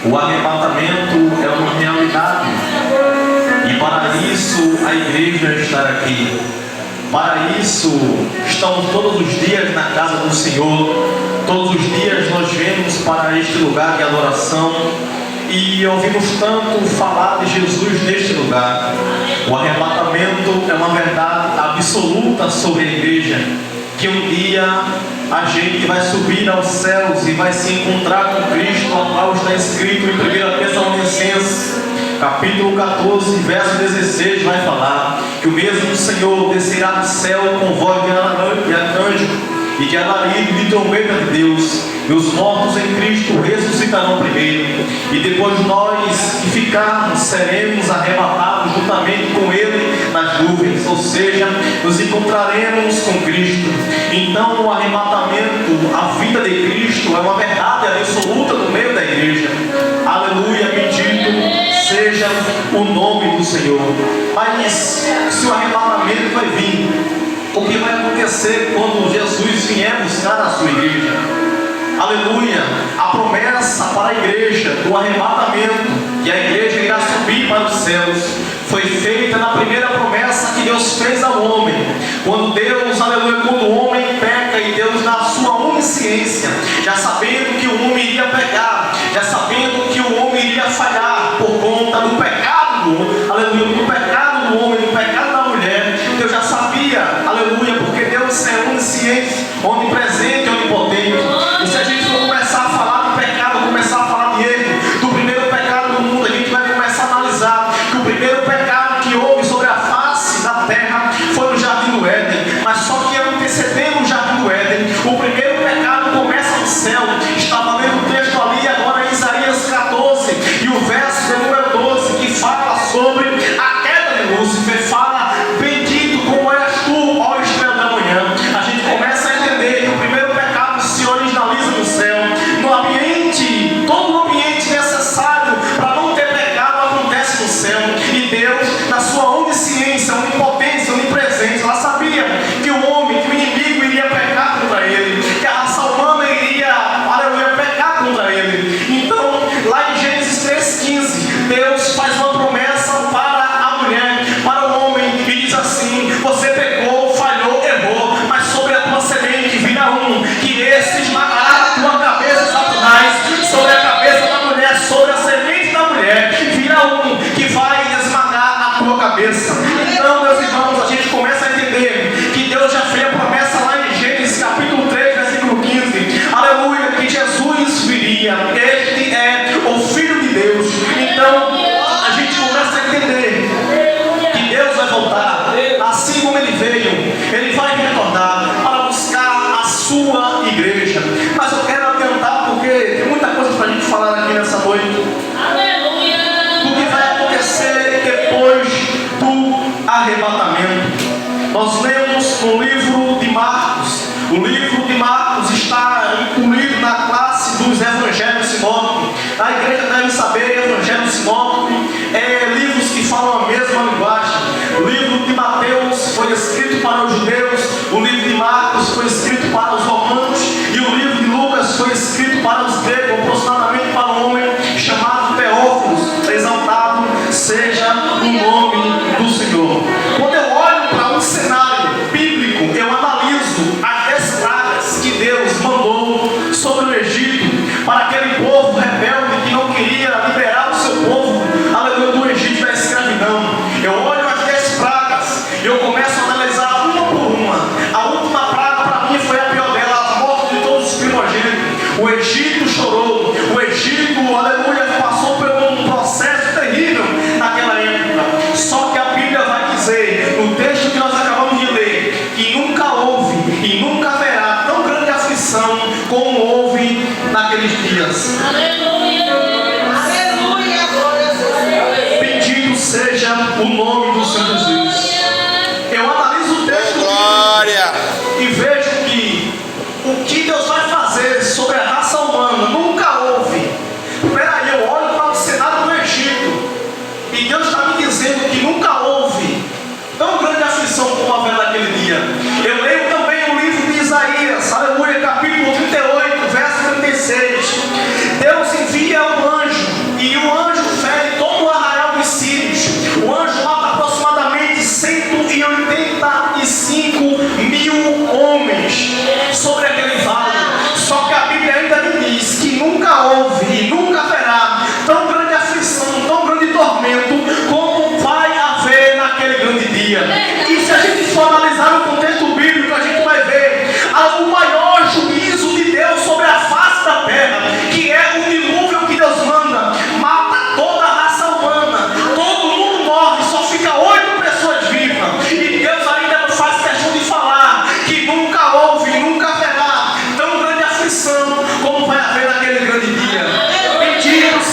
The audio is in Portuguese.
O arrebatamento é uma realidade, e para isso a igreja está aqui. Para isso estamos todos os dias na casa do Senhor. Todos os dias nós vemos para este lugar de adoração e ouvimos tanto falar de Jesus neste lugar. O arrebatamento é uma verdade absoluta sobre a igreja, que um dia a gente vai subir aos céus e vai se encontrar com Cristo, a qual está escrito em 1 Tessalonicenses, capítulo 14, verso 16, vai falar que o mesmo Senhor descerá do céu com voz de arcanjo e de alarido e de trombeta de Deus, e os mortos em Cristo ressuscitarão primeiro, e depois nós que ficarmos seremos arrebatados juntamente com Ele nas nuvens, ou seja, nos encontraremos com Cristo. Então o arrebatamento, a vida de Cristo é uma verdade absoluta no meio da igreja. Aleluia, bendito seja o nome do Senhor. Mas se o arrebatamento vai vir, o que vai acontecer quando Jesus vier buscar a sua igreja? Aleluia! A promessa para a igreja do arrebatamento, que a igreja irá subir para os céus, foi feita na primeira promessa que Deus fez ao homem. Quando Deus, aleluia, quando o homem peca, e Deus, na sua onisciência, já sabendo que o homem iria pecar, já sabendo que o homem iria falhar por conta do pecado do homem, aleluia, do pecado do homem, do pecado da mulher, Deus já sabia, aleluia, porque Deus é onisciente, onde